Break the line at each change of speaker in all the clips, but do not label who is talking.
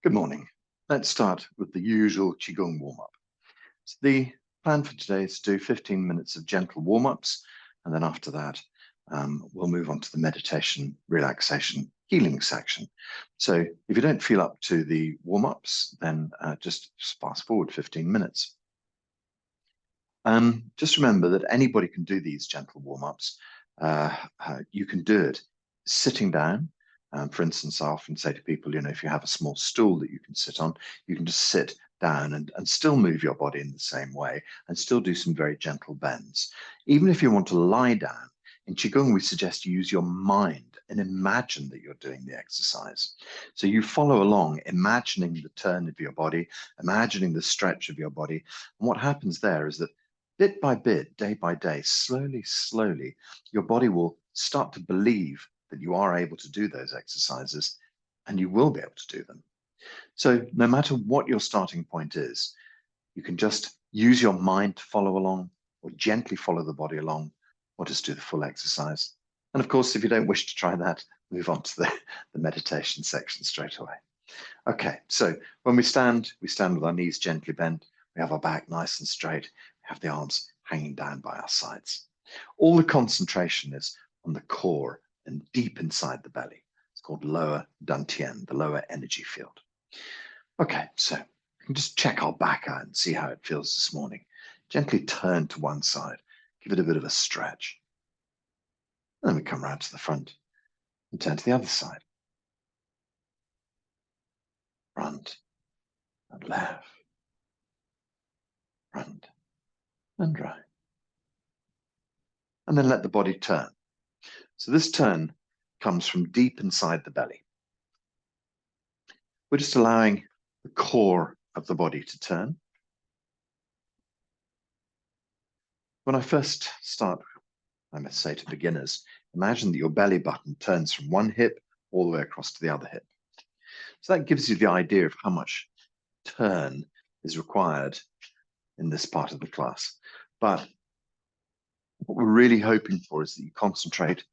Good morning. Let's start with the usual Qigong warm-up. So the plan for today is to do 15 minutes of gentle warm-ups, and then after that, we'll move on to the meditation, relaxation, healing section. So if you don't feel up to the warm-ups, then just fast forward 15 minutes. Just remember that anybody can do these gentle warm-ups. You can do it sitting down. For instance, I often say to people, if you have a small stool that you can sit on, you can just sit down and still move your body in the same way and still do some very gentle bends. Even if you want to lie down, in Qigong, we suggest you use your mind and imagine that you're doing the exercise. So you follow along, imagining the turn of your body, imagining the stretch of your body. And what happens there is that bit by bit, day by day, slowly, slowly, your body will start to believe that you are able to do those exercises, and you will be able to do them. So no matter what your starting point is, you can just use your mind to follow along or gently follow the body along or just do the full exercise. And of course, if you don't wish to try that, move on to the meditation section straight away. Okay, so when we stand with our knees gently bent, we have our back nice and straight, we have the arms hanging down by our sides. All the concentration is on the core and deep inside the belly. It's called lower dantian, the lower energy field. Okay, so we can just check our back out and see how it feels this morning. Gently turn to one side, give it a bit of a stretch. And then we come round to the front and turn to the other side. Front and left, front and right. And then let the body turn. So this turn comes from deep inside the belly. We're just allowing the core of the body to turn. When I first start, I must say to beginners, imagine that your belly button turns from one hip all the way across to the other hip. So that gives you the idea of how much turn is required in this part of the class. But what we're really hoping for is that you concentrate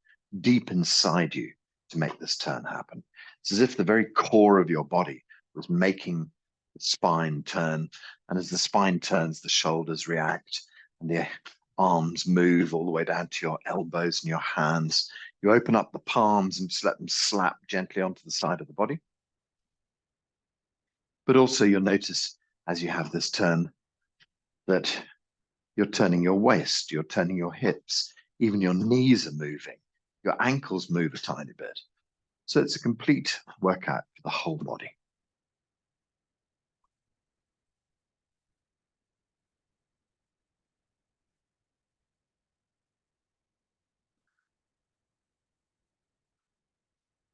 deep inside you to make this turn happen. It's as if the very core of your body was making the spine turn. And as the spine turns, the shoulders react and the arms move all the way down to your elbows and your hands. You open up the palms and just let them slap gently onto the side of the body. But also you'll notice as you have this turn that you're turning your waist, you're turning your hips, even your knees are moving, your ankles move a tiny bit. So it's a complete workout for the whole body.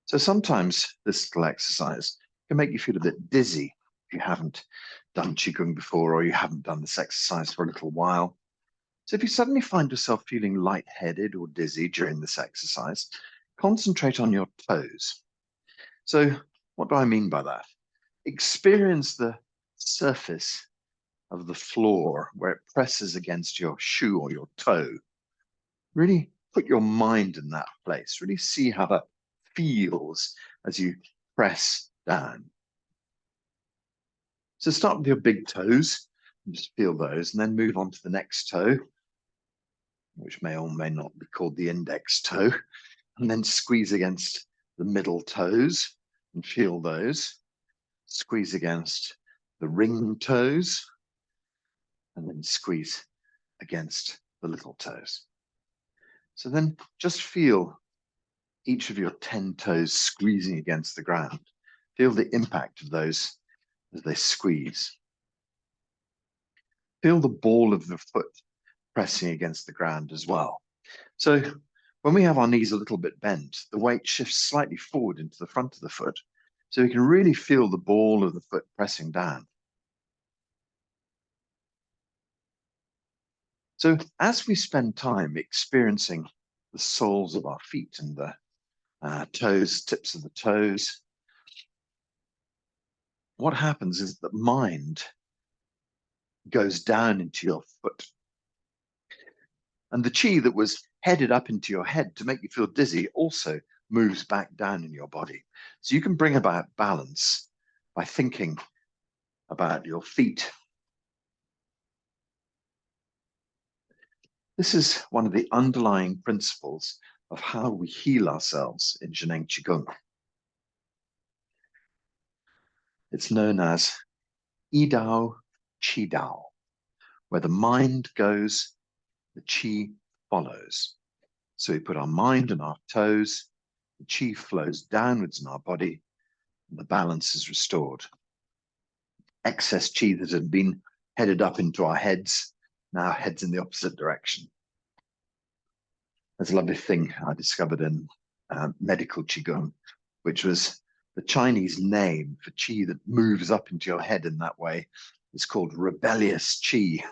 So sometimes this little exercise can make you feel a bit dizzy if you haven't done Qigong before or you haven't done this exercise for a little while. So if you suddenly find yourself feeling lightheaded or dizzy during this exercise, concentrate on your toes. So what do I mean by that? Experience the surface of the floor where it presses against your shoe or your toe. Really put your mind in that place. Really see how that feels as you press down. So start with your big toes and just feel those, and then move on to the next toe, which may or may not be called the index toe, and then squeeze against the middle toes and feel those. Squeeze against the ring toes, and then squeeze against the little toes. So then just feel each of your 10 toes squeezing against the ground. Feel the impact of those as they squeeze. Feel the ball of the foot pressing against the ground as well. So when we have our knees a little bit bent, the weight shifts slightly forward into the front of the foot. So we can really feel the ball of the foot pressing down. So as we spend time experiencing the soles of our feet and the toes, tips of the toes, what happens is that mind goes down into your foot. And the chi that was headed up into your head to make you feel dizzy also moves back down in your body. So you can bring about balance by thinking about your feet. This is one of the underlying principles of how we heal ourselves in Zheneng Qigong. It's known as Yidao Qidao, where the mind goes, the qi follows. So we put our mind on our toes, the qi flows downwards in our body, and the balance is restored. Excess qi that had been headed up into our heads now heads in the opposite direction. There's a lovely thing I discovered in medical qigong, which was the Chinese name for qi that moves up into your head in that way. It's called rebellious qi,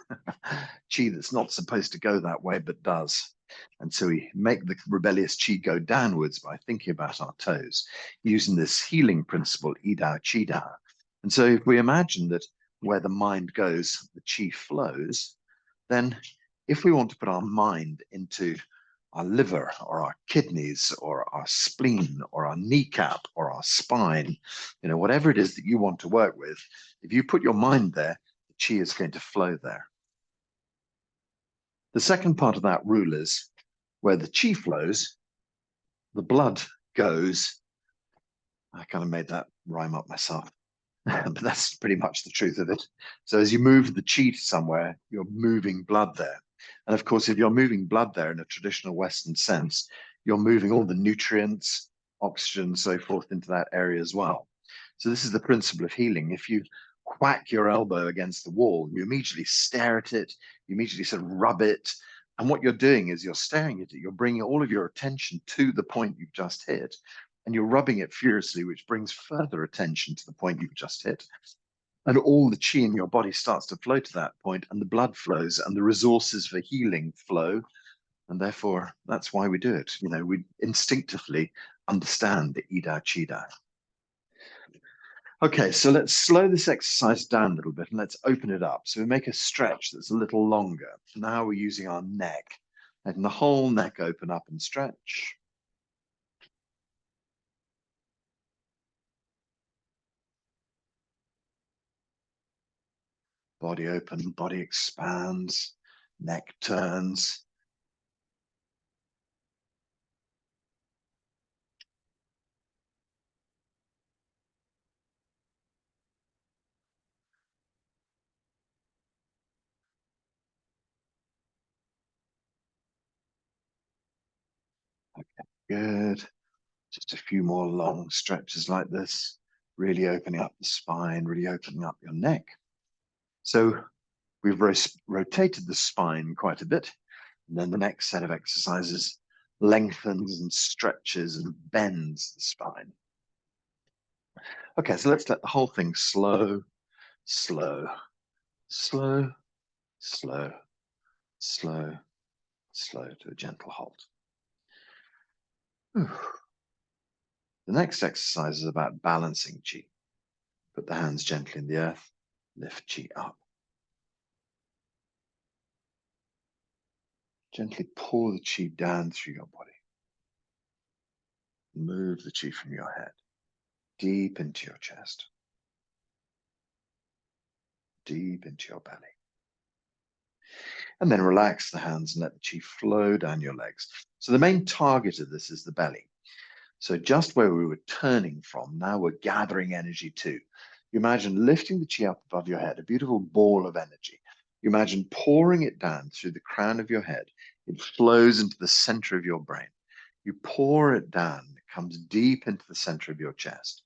qi that's not supposed to go that way but does. And so we make the rebellious qi go downwards by thinking about our toes, using this healing principle, Yidao Qidao. And so if we imagine that where the mind goes, the qi flows, then if we want to put our mind into our liver or our kidneys or our spleen or our kneecap or our spine, whatever it is that you want to work with, if you put your mind there, the qi is going to flow there. The second part of that rule is where the qi flows, the blood goes. I kind of made that rhyme up myself, but that's pretty much the truth of it. So as you move the qi to somewhere, you're moving blood there. And of course, if you're moving blood there in a traditional Western sense, you're moving all the nutrients, oxygen, and so forth into that area as well. So this is the principle of healing. If you whack your elbow against the wall, you immediately stare at it, you immediately sort of rub it. And what you're doing is you're staring at it, you're bringing all of your attention to the point you've just hit, and you're rubbing it furiously, which brings further attention to the point you've just hit. And all the qi in your body starts to flow to that point, and the blood flows, and the resources for healing flow. And therefore, that's why we do it. We instinctively understand the Yidao Qidao. Okay, so let's slow this exercise down a little bit and let's open it up. So we make a stretch that's a little longer. Now we're using our neck, letting the whole neck open up and stretch. Body open, body expands, neck turns. Okay, good. Just a few more long stretches like this, really opening up the spine, really opening up your neck. So we've rotated the spine quite a bit. And then the next set of exercises lengthens and stretches and bends the spine. Okay, so let's let the whole thing slow, slow, slow, slow, slow, slow to a gentle halt. Whew. The next exercise is about balancing qi. Put the hands gently in the earth, lift qi up. Gently pour the qi down through your body. Move the qi from your head, deep into your chest, deep into your belly. And then relax the hands and let the qi flow down your legs. So the main target of this is the belly. So just where we were turning from, now we're gathering energy too. You imagine lifting the qi up above your head, a beautiful ball of energy. You imagine pouring it down through the crown of your head. It flows into the center of your brain. You pour it down, it comes deep into the center of your chest.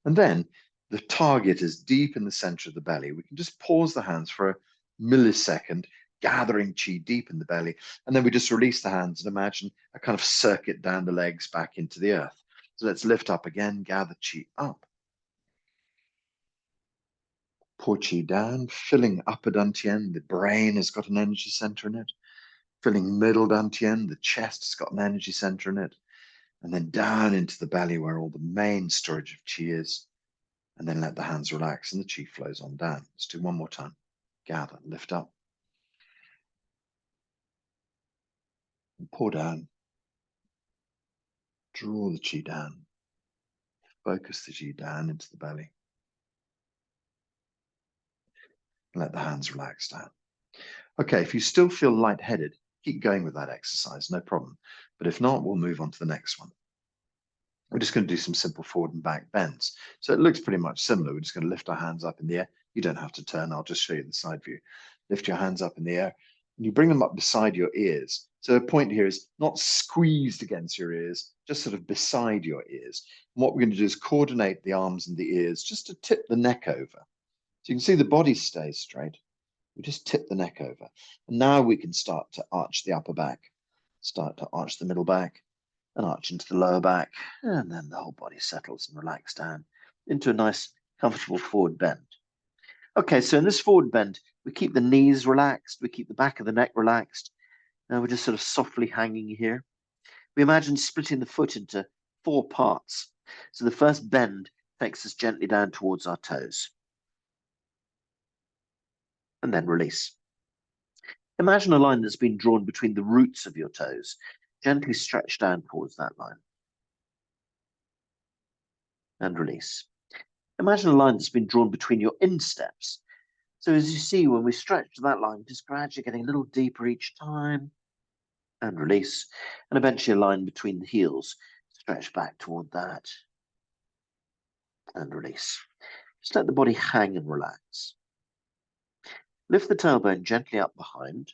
And then the target is deep in the center of the belly. We can just pause the hands for a millisecond, gathering qi deep in the belly. And then we just release the hands and imagine a kind of circuit down the legs back into the earth. So let's lift up again, gather qi up. Pour qi down, filling upper dantian. The brain has got an energy center in it. Filling middle dantian, the chest has got an energy center in it. And then down into the belly where all the main storage of qi is. And then let the hands relax and the qi flows on down. Let's do one more time. Gather, lift up. And pour down. Draw the qi down. Focus the qi down into the belly. Let the hands relax down. Okay, if you still feel lightheaded, keep going with that exercise, no problem. But if not, we'll move on to the next one. We're just going to do some simple forward and back bends. So it looks pretty much similar. We're just going to lift our hands up in the air. You don't have to turn. I'll just show you the side view. Lift your hands up in the air and you bring them up beside your ears. So the point here is not squeezed against your ears, just sort of beside your ears. And what we're going to do is coordinate the arms and the ears just to tip the neck over. So you can see the body stays straight. We just tip the neck over. And now we can start to arch the upper back, start to arch the middle back, and arch into the lower back. And then the whole body settles and relaxes down into a nice, comfortable forward bend. Okay, so in this forward bend, we keep the knees relaxed, we keep the back of the neck relaxed. Now we're just sort of softly hanging here. We imagine splitting the foot into 4 parts. So the first bend takes us gently down towards our toes. And then release. Imagine a line that's been drawn between the roots of your toes. Gently stretch down towards that line. And release. Imagine a line that's been drawn between your insteps. So as you see, when we stretch that line, just gradually getting a little deeper each time. And release. And eventually a line between the heels. Stretch back toward that. And release. Just let the body hang and relax. Lift the tailbone gently up behind.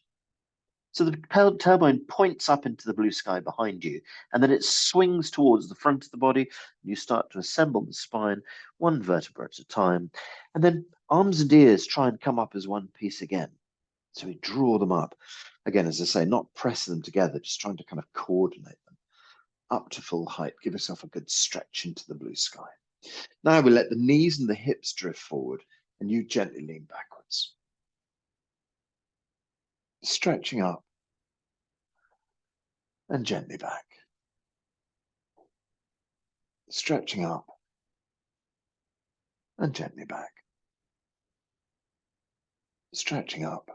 So the tailbone points up into the blue sky behind you, and then it swings towards the front of the body. And you start to assemble the spine, one vertebra at a time. And then arms and ears try and come up as one piece again. So we draw them up. Again, as I say, not press them together, just trying to kind of coordinate them up to full height. Give yourself a good stretch into the blue sky. Now we let the knees and the hips drift forward, and you gently lean backwards. Stretching up and gently back. Stretching up and gently back. Stretching up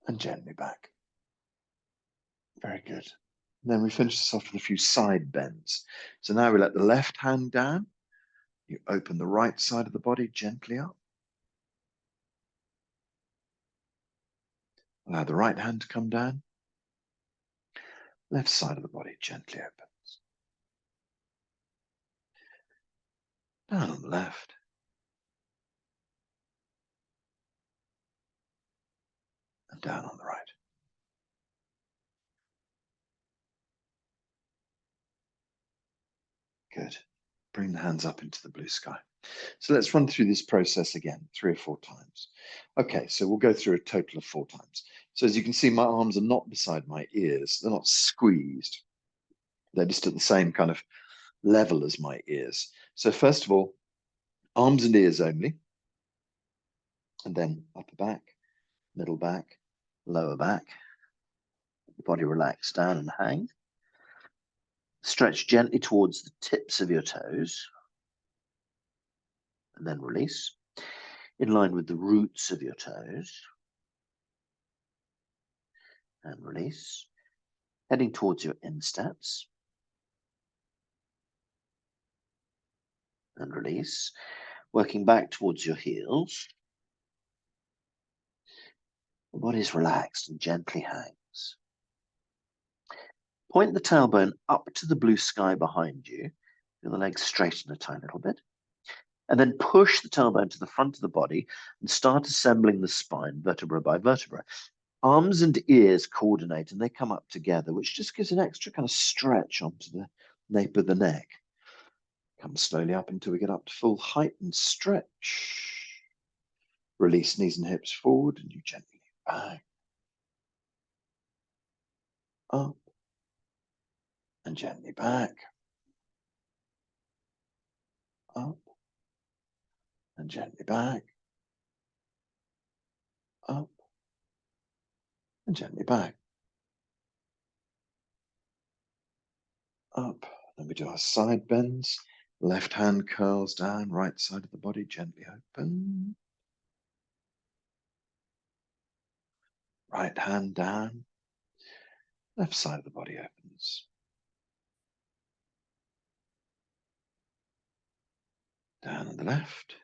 and gently back. Very good. And then we finish this off with a few side bends. So now we let the left hand down. You open the right side of the body gently up. Allow the right hand to come down. Left side of the body gently opens. Down on the left. And down on the right. Good. Bring the hands up into the blue sky. So let's run through this process again, 3 or 4 times. Okay, so we'll go through a total of 4 times. So as you can see, my arms are not beside my ears. They're not squeezed. They're just at the same kind of level as my ears. So first of all, arms and ears only. And then upper back, middle back, lower back. The body relax down and hang. Stretch gently towards the tips of your toes. And then release. In line with the roots of your toes. And release. Heading towards your insteps. And release. Working back towards your heels. The body is relaxed and gently hangs. Point the tailbone up to the blue sky behind you. Feel the legs straighten a tiny little bit. And then push the tailbone to the front of the body and start assembling the spine vertebra by vertebra. Arms and ears coordinate and they come up together, which just gives an extra kind of stretch onto the nape of the neck. Come slowly up until we get up to full height and stretch. Release knees and hips forward and you gently back, up, and gently back, up, and gently back, up, and gently back, up. Then we do our side bends. Left hand curls down, right side of the body gently open. Right hand down, left side of the body opens. Down on the left,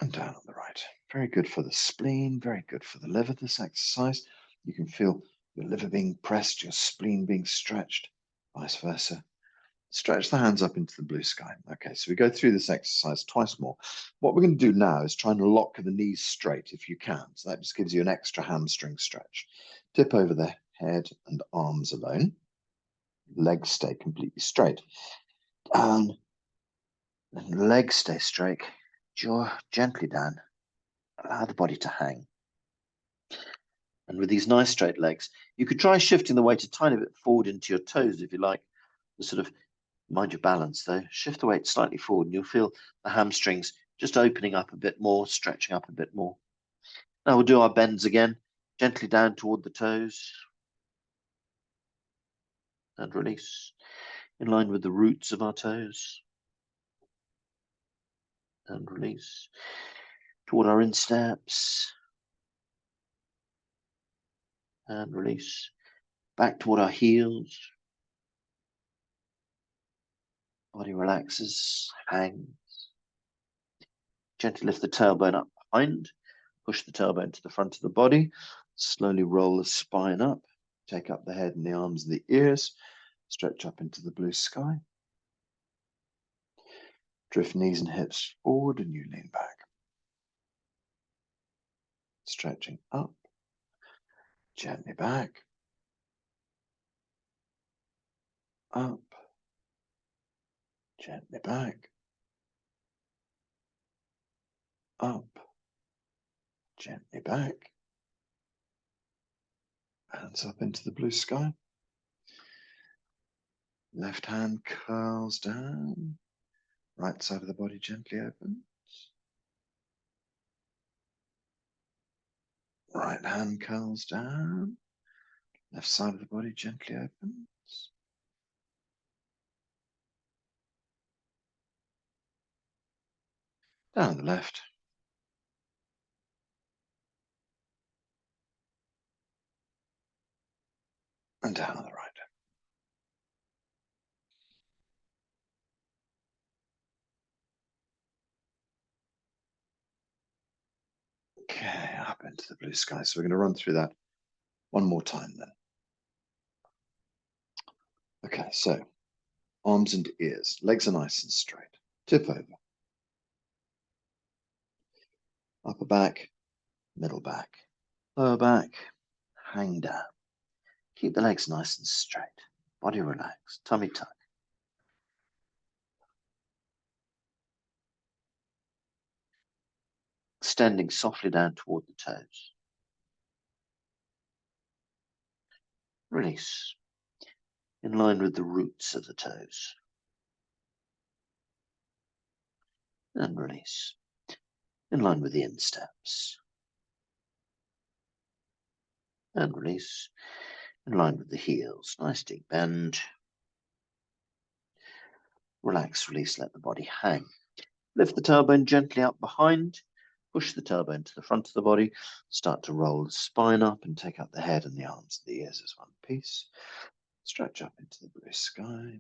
and down on the right. Very good for the spleen, very good for the liver, this exercise. You can feel your liver being pressed, your spleen being stretched, vice versa. Stretch the hands up into the blue sky. Okay, so we go through this exercise twice more. What we're going to do now is try and lock the knees straight if you can. So that just gives you an extra hamstring stretch. Tip over the head and arms alone. Legs stay completely straight. Down. And legs stay straight. Jaw gently down. Allow the body to hang. And with these nice straight legs, you could try shifting the weight a tiny bit forward into your toes if you like. The sort of mind your balance though. Shift the weight slightly forward and you'll feel the hamstrings just opening up a bit more, stretching up a bit more. Now we'll do our bends again, gently down toward the toes. And release in line with the roots of our toes. And release toward our insteps. And release back toward our heels. Body relaxes, hangs. Gently lift the tailbone up behind. Push the tailbone to the front of the body. Slowly roll the spine up. Take up the head and the arms and the ears. Stretch up into the blue sky. Drift knees and hips forward and you lean back. Stretching up. Gently back. Up. Gently back. Up. Gently back. Hands up into the blue sky. Left hand curls down. Right side of the body gently opens. Right hand curls down. Left side of the body gently opens. Down the left. And down on the right. Okay, up into the blue sky. So we're going to run through that one more time then. Okay, so arms and ears. Legs are nice and straight. Tip over. Upper back, middle back, lower back, hang down. Keep the legs nice and straight. Body relaxed. Tummy tuck. Extending softly down toward the toes. Release. In line with the roots of the toes. And release. In line with the insteps. And release. In line with the heels. Nice deep bend. Relax, release, let the body hang. Lift the tailbone gently up behind. Push the tailbone to the front of the body. Start to roll the spine up and take up the head and the arms and the ears as one piece. Stretch up into the blue sky.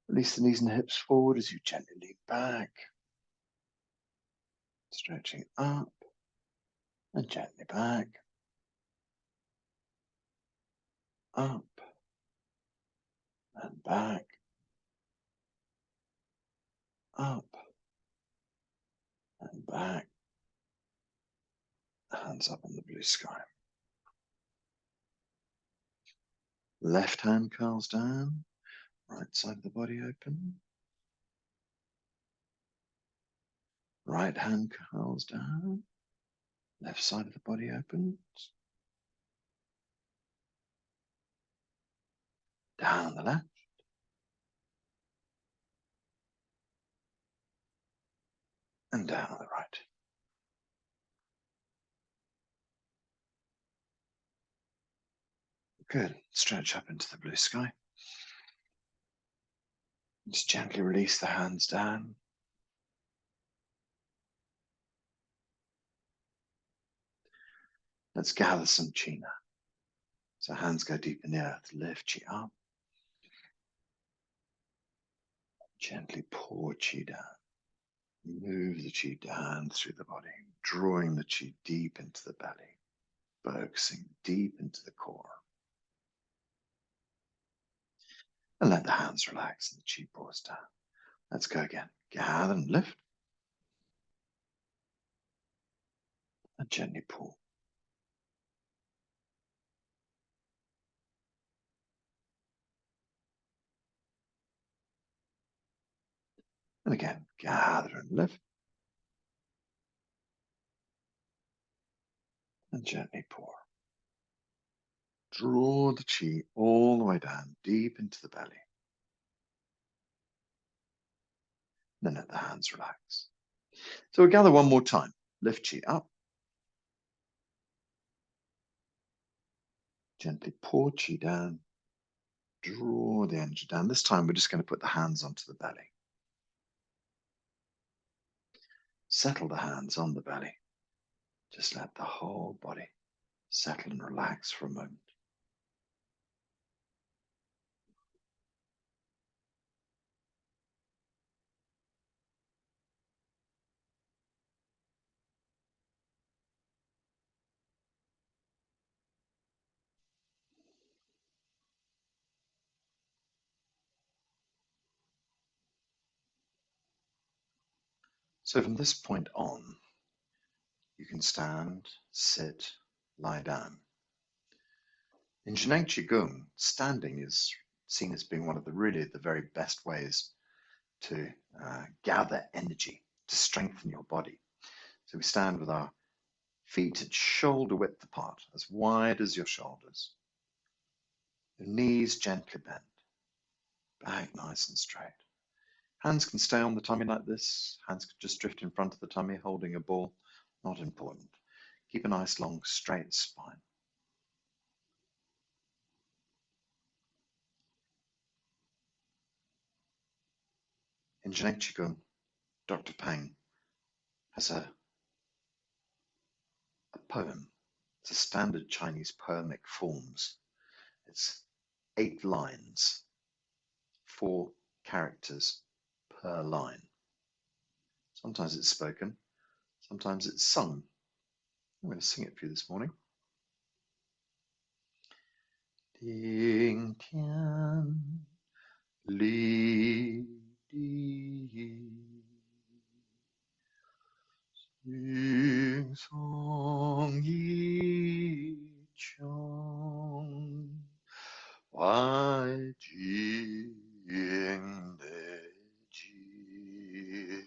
Release the knees and hips forward as you gently lean back. Stretching up and gently back. Up and back. Up and back. Hands up in the blue sky. Left hand curls down. Right side of the body open. Right hand curls down. Left side of the body opens. Down the left. And down on the right. Good. Stretch up into the blue sky. Just gently release the hands down. Let's gather some chi now. So hands go deep in the earth. Lift chi up. Gently pour chi down. Move the chi down through the body, drawing the chi deep into the belly, focusing deep into the core. And let the hands relax and the chi pours down. Let's go again. Gather and lift. And gently pull. And again, gather and lift. And gently pour. Draw the chi all the way down, deep into the belly. Then let the hands relax. So we'll gather one more time. Lift chi up. Gently pour chi down. Draw the energy down. This time we're just going to put the hands onto the belly. Settle the hands on the belly. Just let the whole body settle and relax for a moment. So from this point on, you can stand, sit, lie down. In Zhineng Qigong, standing is seen as being one of the very best ways to gather energy, to strengthen your body. So we stand with our feet at shoulder width apart, as wide as your shoulders. Your knees gently bent, back nice and straight. Hands can stay on the tummy like this. Hands can just drift in front of the tummy, holding a ball. Not important. Keep a nice long straight spine. In Zhineng Qigong, Dr. Pang has a poem. It's a standard Chinese poemic forms. It's 8 lines, 4 characters per line. Sometimes it's spoken, sometimes it's sung. I'm going to sing it for you this morning. Ding tian li di sing song yi chong wai jing de ji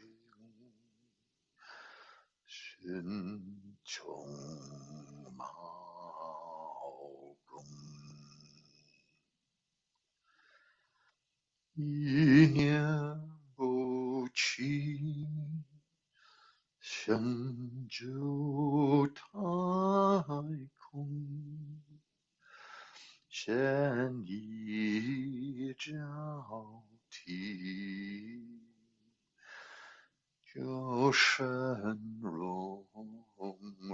shin chong mao gong yi nian bu qi shen zhu tai kong shen yi zhao ti jiu shen rong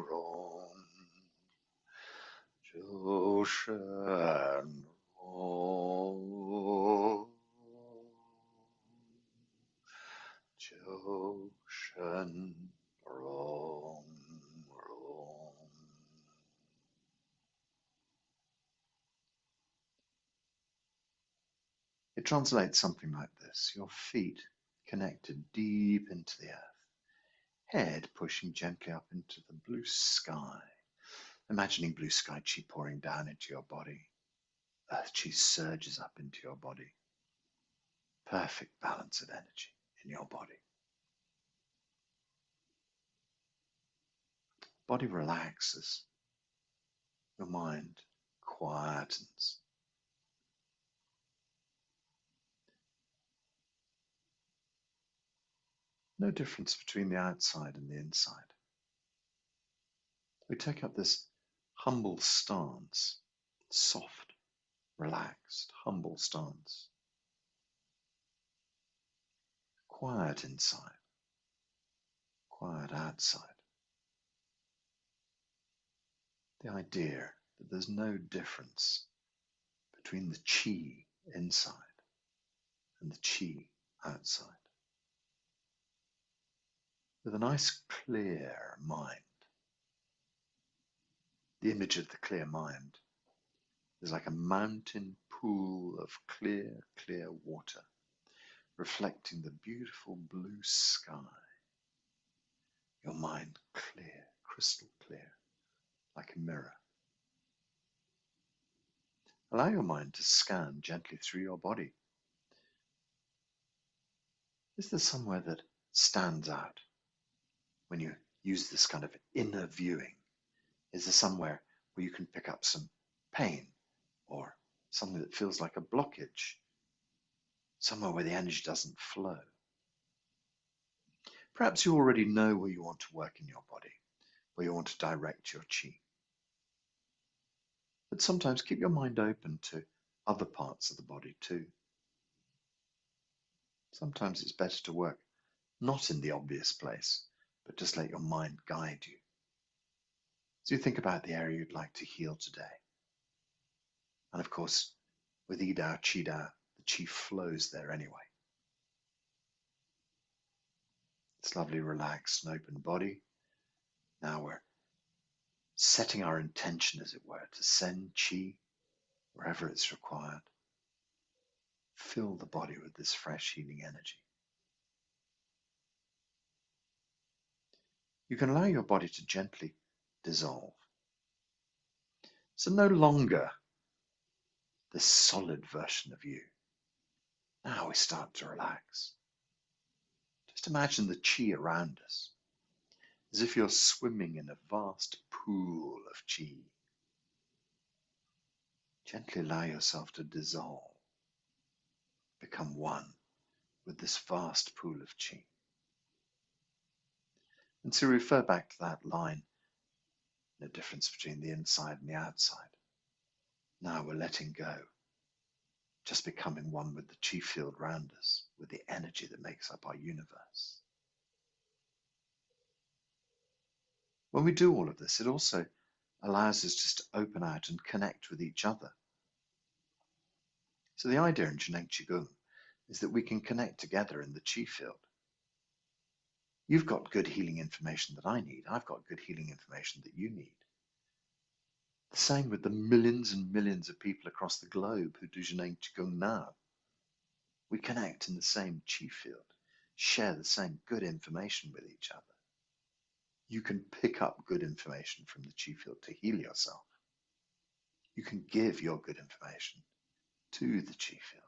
rong jiu shen rong jiu shen rong rong. It translates something like this. Your feet connected deep into the earth. Head pushing gently up into the blue sky. Imagining blue sky chi pouring down into your body. Earth chi surges up into your body. Perfect balance of energy in your body. Body relaxes. Your mind quietens. No difference between the outside and the inside. We take up this humble stance, soft, relaxed, humble stance. Quiet inside, quiet outside. The idea that there's no difference between the chi inside and the chi outside. with a nice clear mind. The image of the clear mind is like a mountain pool of clear, clear water, reflecting the beautiful blue sky. Your mind clear, crystal clear, like a mirror. Allow your mind to scan gently through your body. Is there somewhere that stands out when you use this kind of inner viewing? Is there somewhere where you can pick up some pain or something that feels like a blockage? Somewhere where the energy doesn't flow? Perhaps you already know where you want to work in your body, where you want to direct your chi. But sometimes keep your mind open to other parts of the body too. Sometimes it's better to work not in the obvious place, but just let your mind guide you. So you think about the area you'd like to heal today. And of course, with Yi Dao, Qi Dao, the Qi flows there anyway. It's lovely, relaxed and open body. Now we're setting our intention, as it were, to send Qi wherever it's required. Fill the body with this fresh healing energy. You can allow your body to gently dissolve. So no longer this solid version of you. Now we start to relax. Just imagine the Qi around us, as if you're swimming in a vast pool of Qi. Gently allow yourself to dissolve, become one with this vast pool of Qi. And to refer back to that line, the difference between the inside and the outside. Now we're letting go, just becoming one with the Qi field around us, with the energy that makes up our universe. When we do all of this, it also allows us just to open out and connect with each other. So the idea in Zhineng Qigong is that we can connect together in the Qi field. You've got good healing information that I need. I've got good healing information that you need. The same with the millions and millions of people across the globe who do Zhineng Qigong now. We connect in the same Qi field, share the same good information with each other. You can pick up good information from the Qi field to heal yourself. You can give your good information to the Qi field.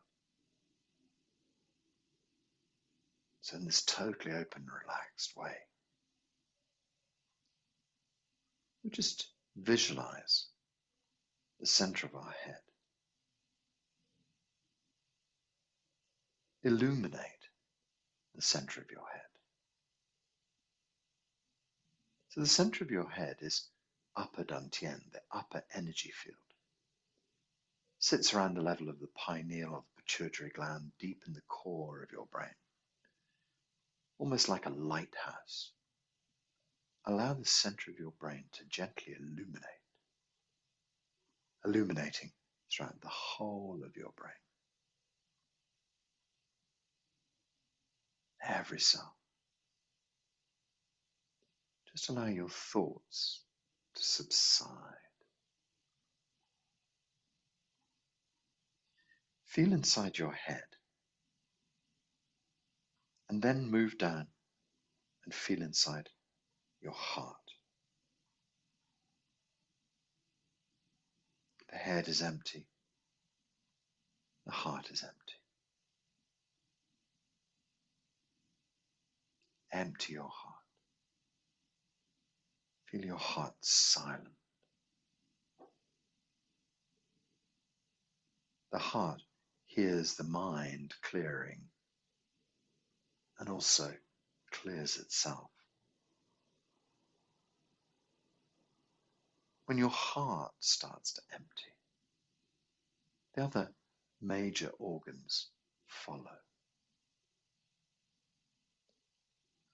So in this totally open, relaxed way, we just visualize the center of our head. Illuminate the center of your head. So the center of your head is upper dantian, the upper energy field. Sits around the level of the pineal or the pituitary gland, deep in the core of your brain. Almost like a lighthouse. Allow the center of your brain to gently illuminate, illuminating throughout the whole of your brain. Every cell. Just allow your thoughts to subside. Feel inside your head and then move down and feel inside your heart. The head is empty. The heart is empty. Empty your heart. Feel your heart silent. The heart hears the mind clearing and also clears itself. When your heart starts to empty, the other major organs follow.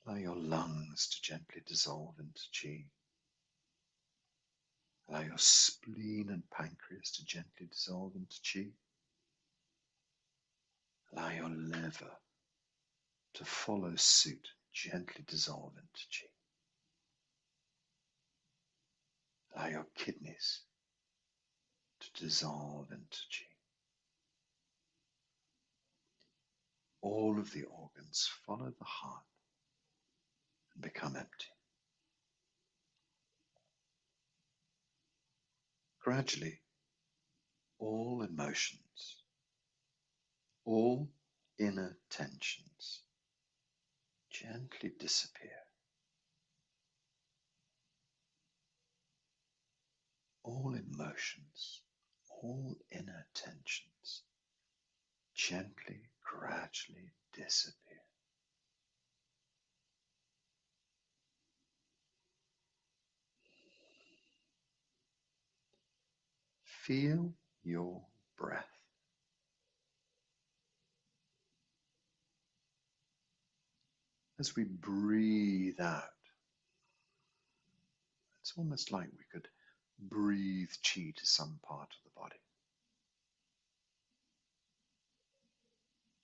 Allow your lungs to gently dissolve into qi. Allow your spleen and pancreas to gently dissolve into qi. Allow your liver to follow suit gently dissolve into chi. Allow your kidneys to dissolve into chi. All of the organs follow the heart and become empty. Gradually, all emotions, all inner tensions gently disappear. All emotions, all inner tensions gently, gradually disappear. Feel your breath. As we breathe out, it's almost like we could breathe chi to some part of the body.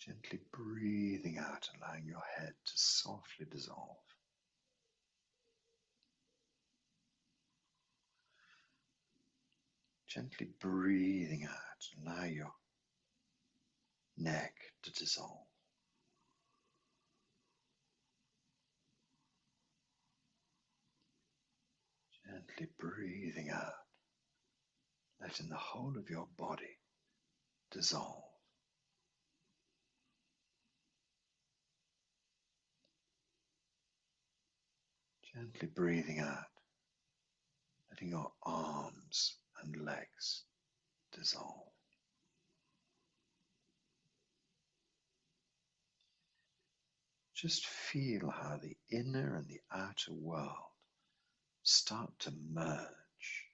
Gently breathing out, allowing your head to softly dissolve. Gently breathing out, allow your neck to dissolve. Gently breathing out, letting the whole of your body dissolve. Gently breathing out, letting your arms and legs dissolve. Just feel how the inner and the outer world start to merge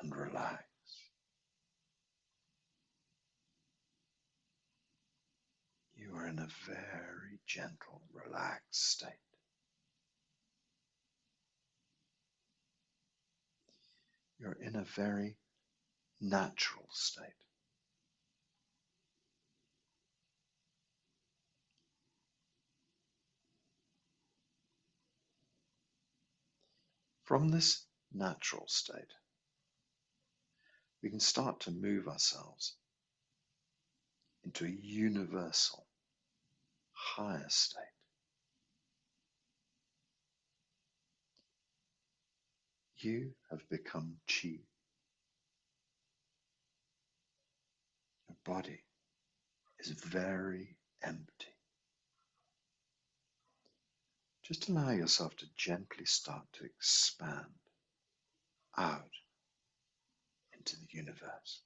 and relax. You are in a very gentle, relaxed state. You're in a very natural state. From this natural state, we can start to move ourselves into a universal, higher state. You have become chi. Your body is very empty. Just allow yourself to gently start to expand out into the universe.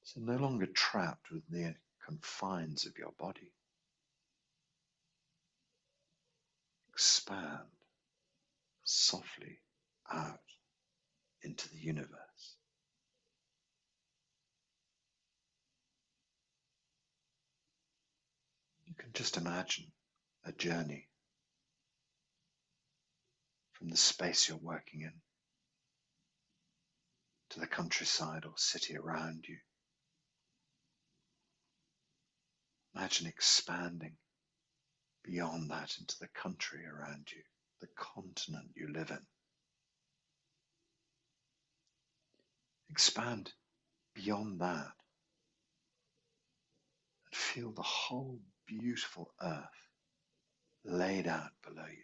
So no longer trapped within the confines of your body. Expand softly out into the universe. You can just imagine a journey from the space you're working in to the countryside or city around you. Imagine expanding beyond that into the country around you, the continent you live in. Expand beyond that and feel the whole beautiful earth laid out below you.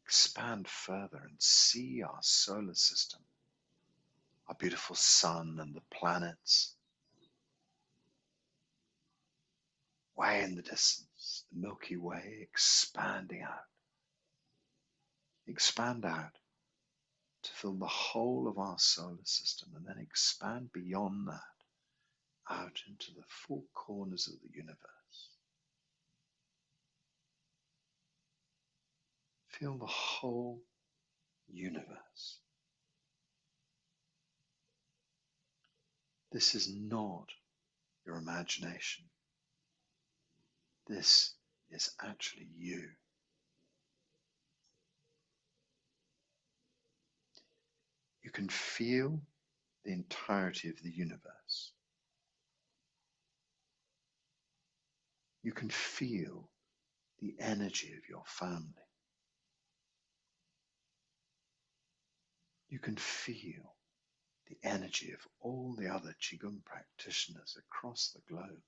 Expand further and see our solar system, our beautiful sun and the planets. Way in the distance, the Milky Way expanding out. Expand out to fill the whole of our solar system and then expand beyond that out into the four corners of the universe. Feel the whole universe. This is not your imagination. This is actually you. You can feel the entirety of the universe. You can feel the energy of your family. You can feel the energy of all the other Qigong practitioners across the globe.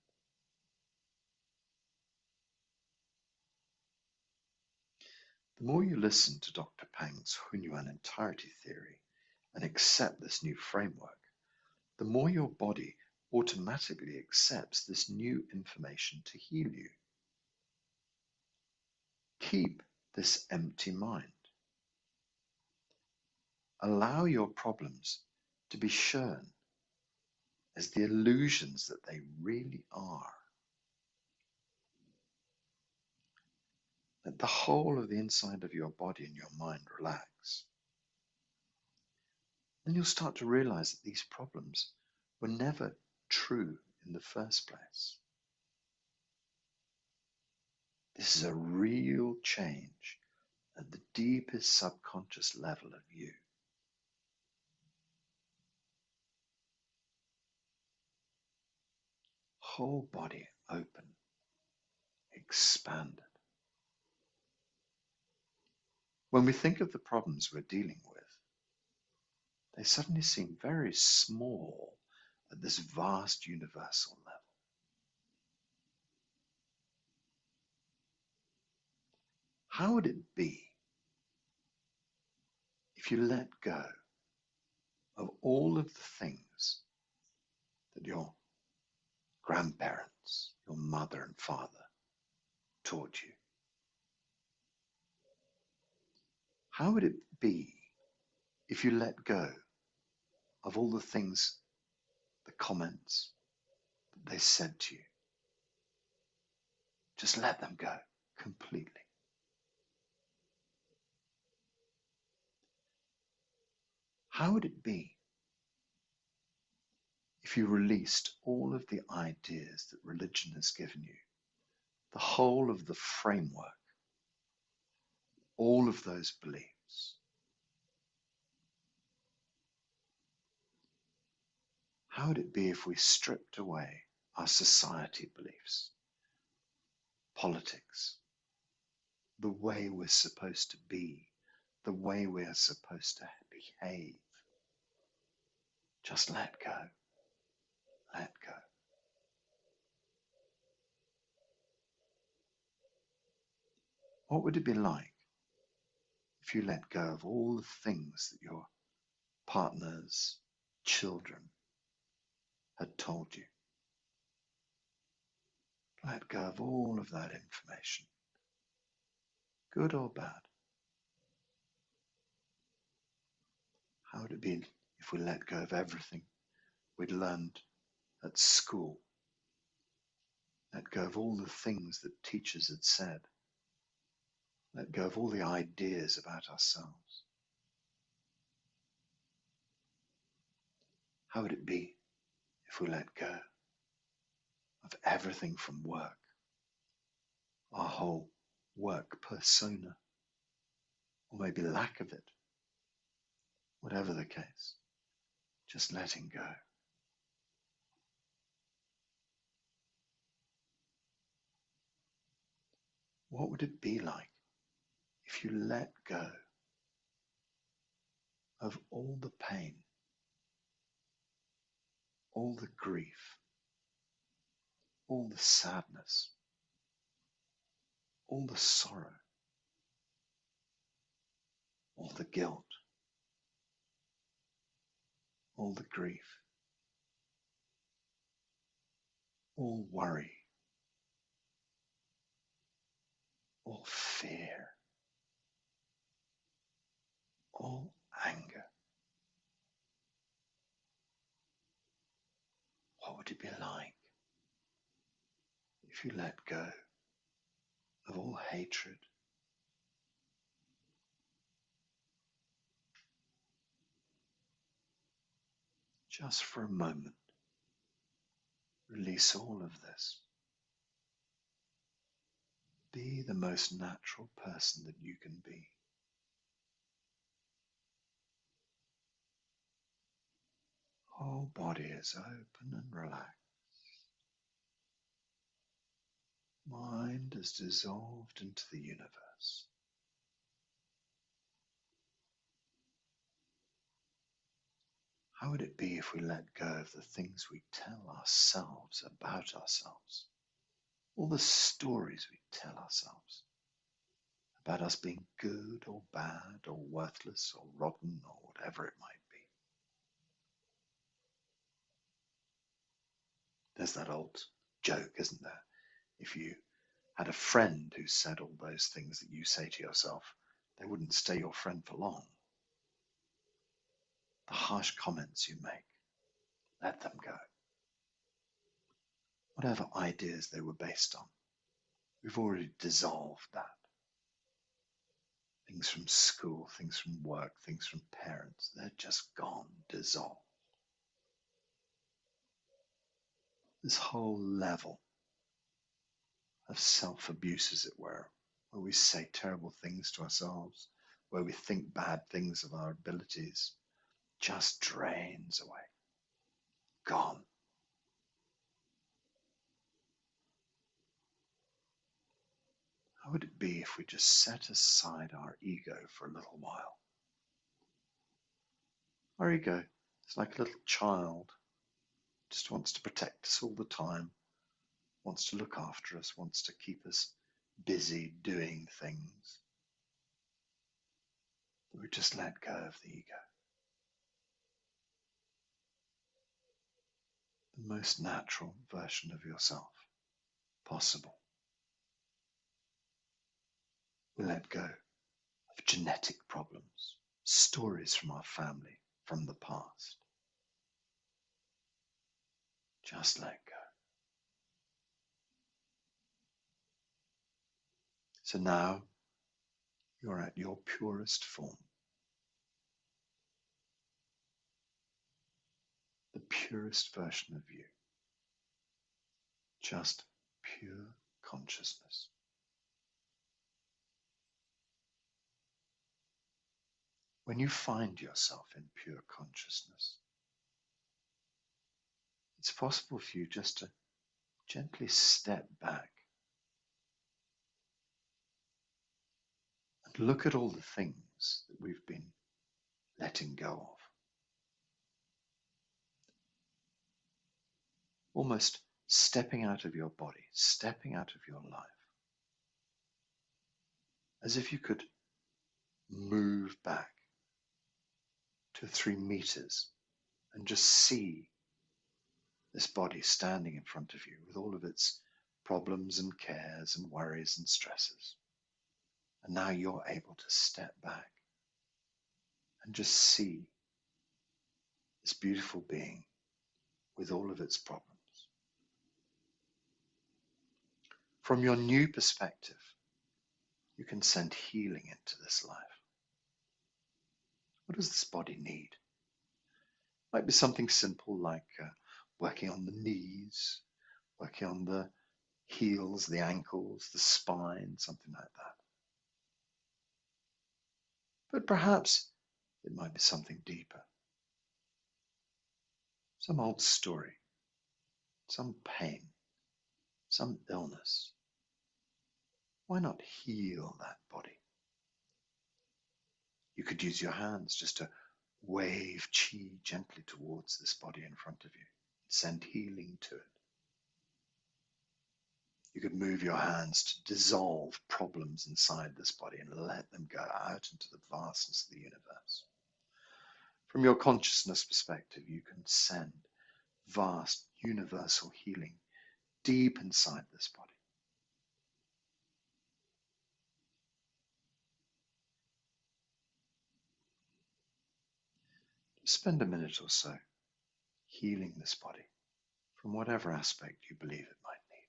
The more you listen to Dr. Pang's Hunyuan entirety theory and accept this new framework, the more your body automatically accepts this new information to heal you. Keep this empty mind. Allow your problems to be shown as the illusions that they really are. Let the whole of the inside of your body and your mind relax. Then you'll start to realize that these problems were never true in the first place. This is a real change at the deepest subconscious level of you. Whole body open, expanded. When we think of the problems we're dealing with, they suddenly seem very small at this vast universal level. How would it be if you let go of all of the things that your grandparents, your mother and father taught you? How would it be if you let go of all the things, the comments that they said to you? Just let them go completely. How would it be if you released all of the ideas that religion has given you, the whole of the framework, all of those beliefs? How would it be if we stripped away our society beliefs, politics, the way we're supposed to be, the way we are supposed to behave? Just let go. Let go. What would it be like if you let go of all the things that your partners, children had told you? Let go of all of that information, good or bad. How would it be if we let go of everything we'd learned at school? Let go of all the things that teachers had said. Let go of all the ideas about ourselves. How would it be if we let go of everything from work, our whole work persona, or maybe lack of it, whatever the case, just letting go. What would it be like if you let go of all the pain, all the grief, all the sadness, all the sorrow, all the guilt, all the grief, all worry, all fear, all anger? What would it be like if you let go of all hatred, just for a moment? Release all of this. Be the most natural person that you can be. whole body is open and relaxed. Mind is dissolved into the universe. How would it be if we let go of the things we tell ourselves about ourselves? All the stories we tell ourselves about us being good or bad or worthless or rotten or whatever it might be. There's that old joke, isn't there? If you had a friend who said all those things that you say to yourself, they wouldn't stay your friend for long. The harsh comments you make, let them go. Whatever ideas they were based on, we've already dissolved that. Things from school, things from work, things from parents, they're just gone, dissolved. This whole level of self-abuse, as it were, where we say terrible things to ourselves, where we think bad things of our abilities, just drains away. Gone. How would it be if we just set aside our ego for a little while? Our ego is like a little child, just wants to protect us all the time, wants to look after us, wants to keep us busy doing things. But we just let go of the ego. The most natural version of yourself possible. We let go of genetic problems, stories from our family, from the past. Just let go. So now you're at your purest form. The purest version of you. Just pure consciousness. When you find yourself in pure consciousness, it's possible for you just to gently step back and look at all the things that we've been letting go of. Almost stepping out of your body, stepping out of your life, as if you could move back 2 or 3 meters and just see this body standing in front of you with all of its problems and cares and worries and stresses. And now you're able to step back and just see this beautiful being with all of its problems. From your new perspective, you can send healing into this life. What does this body need? It might be something simple like working on the knees, working on the heels, the ankles, the spine, something like that. But perhaps it might be something deeper. Some old story, some pain, some illness. Why not heal that body? You could use your hands just to wave chi gently towards this body in front of you. Send healing to it. You could move your hands to dissolve problems inside this body and let them go out into the vastness of the universe. From your consciousness perspective, you can send vast universal healing deep inside this body. Spend a minute or so healing this body from whatever aspect you believe it might need.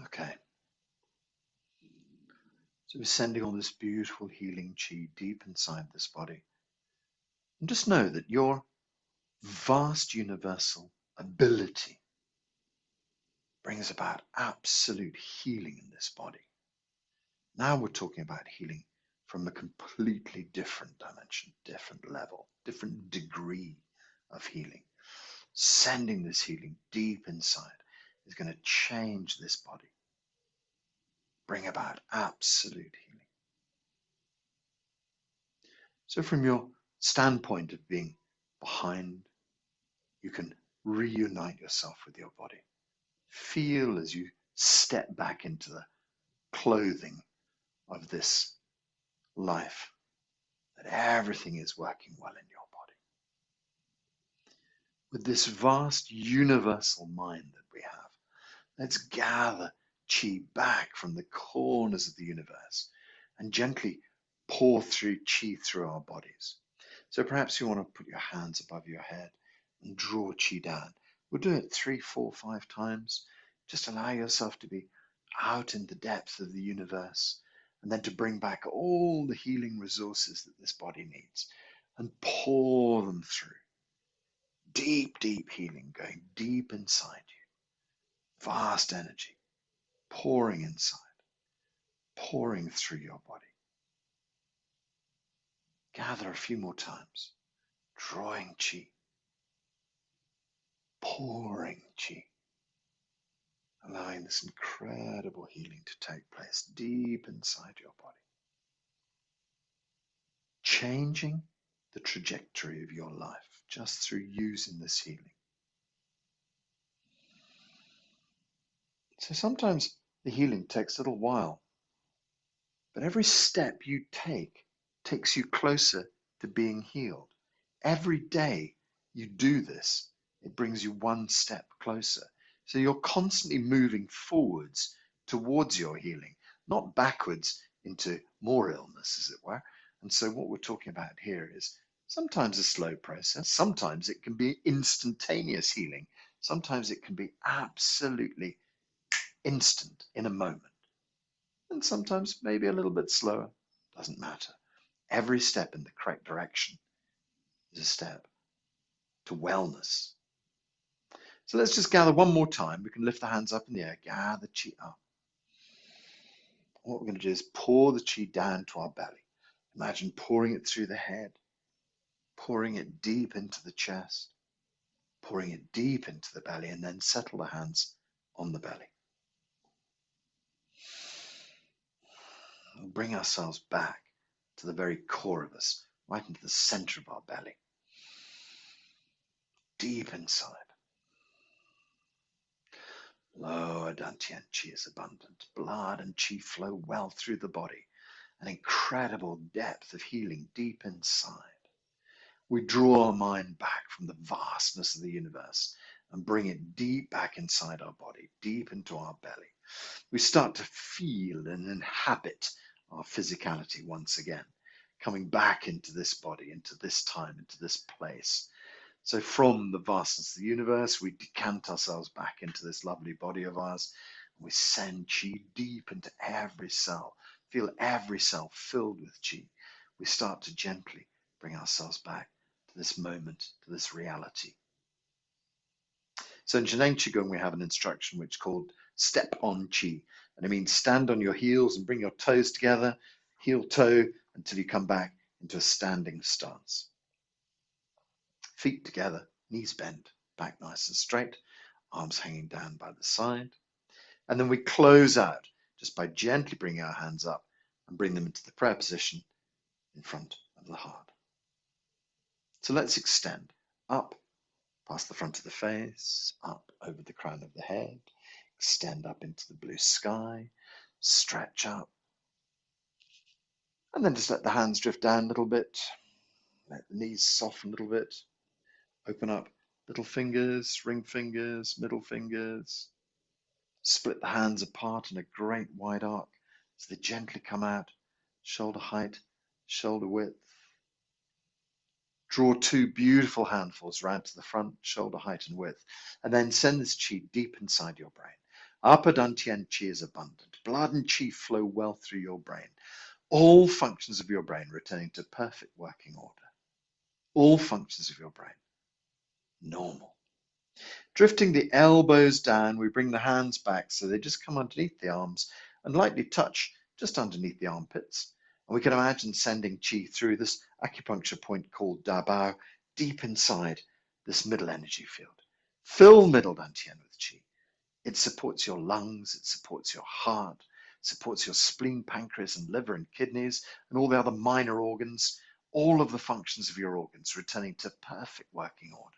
Okay. So we're sending all this beautiful healing chi deep inside this body. And just know that your vast universal ability brings about absolute healing in this body. Now we're talking about healing from a completely different dimension, different level, different degree of healing. Sending this healing deep inside is going to change this body, bring about absolute healing. So from your standpoint of being behind, you can reunite yourself with your body. Feel as you step back into the clothing of this life that everything is working well in your body. With this vast universal mind that we have, let's gather chi back from the corners of the universe and gently pour through chi through our bodies. So perhaps you want to put your hands above your head and draw chi down. We'll do it 3, 4, 5 times. Just allow yourself to be out in the depth of the universe and then to bring back all the healing resources that this body needs and pour them through. Deep, deep healing going deep inside you. Vast energy pouring inside, pouring through your body. Gather a few more times, drawing chi, pouring chi, allowing this incredible healing to take place deep inside your body, changing the trajectory of your life just through using this healing. So sometimes the healing takes a little while, but every step you take takes you closer to being healed. Every day you do this, it brings you one step closer. So you're constantly moving forwards towards your healing, not backwards into more illness, as it were. And so what we're talking about here is sometimes a slow process. Sometimes it can be instantaneous healing. Sometimes it can be absolutely instant in a moment. And sometimes maybe a little bit slower. Doesn't matter. Every step in the correct direction is a step to wellness. So let's just gather one more time. We can lift the hands up in the air, gather chi up. What we're going to do is pour the chi down to our belly. Imagine pouring it through the head, pouring it deep into the chest, pouring it deep into the belly, and then settle the hands on the belly. We'll bring ourselves back to the very core of us, right into the center of our belly, deep inside. Lower dantian chi is abundant. Blood and chi flow well through the body. An incredible depth of healing deep inside. We draw our mind back from the vastness of the universe and bring it deep back inside our body, deep into our belly. We start to feel and inhabit our physicality once again, coming back into this body, into this time, into this place. So from the vastness of the universe, we decant ourselves back into this lovely body of ours. And we send chi deep into every cell. Feel every cell filled with chi. We start to gently bring ourselves back to this moment, to this reality. So in Zhejiang Qigong, we have an instruction which is called step on chi. And it means stand on your heels and bring your toes together, heel toe, until you come back into a standing stance. Feet together, knees bent, back nice and straight, arms hanging down by the side. And then we close out just by gently bringing our hands up and bring them into the prayer position in front of the heart. So let's extend up past the front of the face, up over the crown of the head, extend up into the blue sky, stretch up, and then just let the hands drift down a little bit, let the knees soften a little bit, open up little fingers, ring fingers, middle fingers. Split the hands apart in a great wide arc as they gently come out, shoulder height, shoulder width. Draw two beautiful handfuls round to the front, shoulder height and width, and then send this chi deep inside your brain. Upper dantian qi is abundant. Blood and qi flow well through your brain. All functions of your brain returning to perfect working order. All functions of your brain normal. Drifting the elbows down, we bring the hands back so they just come underneath the arms and lightly touch just underneath the armpits. And we can imagine sending qi through this acupuncture point called Da Bao deep inside this middle energy field. Fill middle dantian with qi. It supports your lungs, it supports your heart, supports your spleen, pancreas, and liver and kidneys, and all the other minor organs, all of the functions of your organs returning to perfect working order.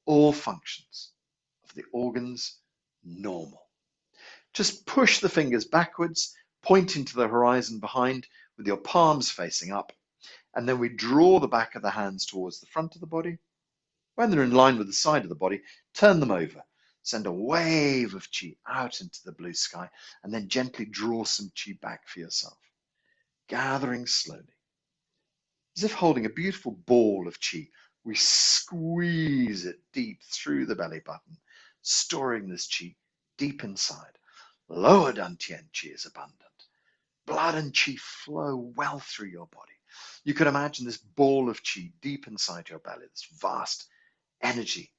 All functions of the organs normal. Just push the fingers backwards, pointing to the horizon behind with your palms facing up, and then we draw the back of the hands towards the front of the body. When they're in line with the side of the body, turn them over. Send a wave of qi out into the blue sky, and then gently draw some qi back for yourself, gathering slowly. As if holding a beautiful ball of qi, we squeeze it deep through the belly button, storing this qi deep inside. Lower dantian qi is abundant. Blood and qi flow well through your body. You can imagine this ball of qi deep inside your belly, this vast energy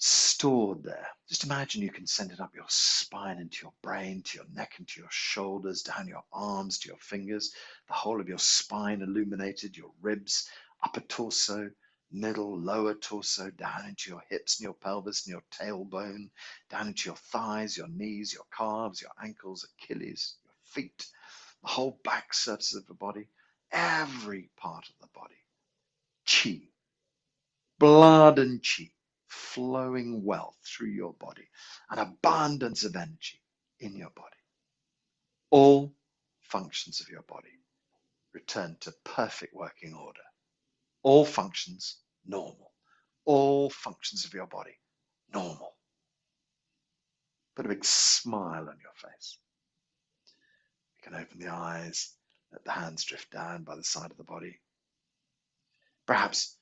stored there. Just imagine you can send it up your spine, into your brain, to your neck, into your shoulders, down your arms, to your fingers, the whole of your spine illuminated, your ribs, upper torso, middle, lower torso, down into your hips and your pelvis and your tailbone, down into your thighs, your knees, your calves, your ankles, Achilles, your feet, the whole back surface of the body, every part of the body. Qi, blood and qi flowing well through your body, an abundance of energy in your body. All functions of your body return to perfect working order. All functions normal. All functions of your body normal. Put a big smile on your face. You can open the eyes, let the hands drift down by the side of the body. Perhaps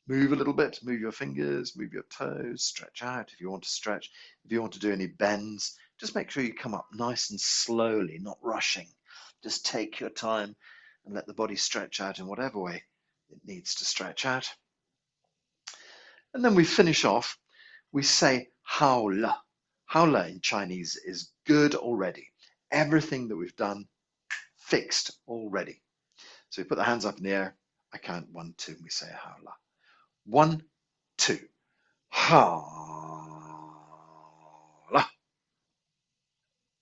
move a little bit, move your fingers, move your toes, stretch out if you want to stretch. If you want to do any bends, just make sure you come up nice and slowly, not rushing. Just take your time and let the body stretch out in whatever way it needs to stretch out. And then we finish off, we say hao le. Hao le in Chinese is good already. Everything that we've done, fixed already. So we put the hands up in the air. I count 1, 2, and we say hao le. 1, 2, ha la.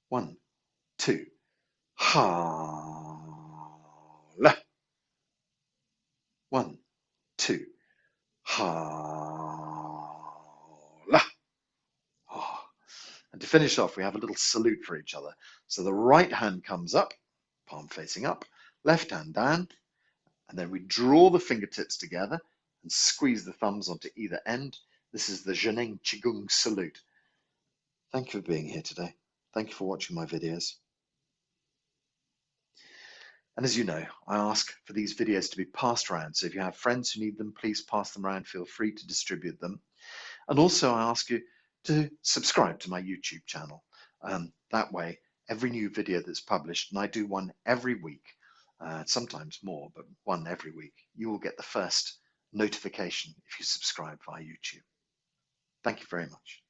1, 2, ha la. 1, 2, ha la. Oh. And to finish off, we have a little salute for each other. So the right hand comes up, palm facing up, left hand down, and then we draw the fingertips together and squeeze the thumbs onto either end. This is the Zheneng Qigong salute. Thank you for being here today. Thank you for watching my videos. And as you know, I ask for these videos to be passed around. So if you have friends who need them, please pass them around. Feel free to distribute them. And also I ask you to subscribe to my YouTube channel. That way, every new video that's published, and I do one every week, sometimes more, but one every week, you will get the first notification if you subscribe via YouTube. Thank you very much.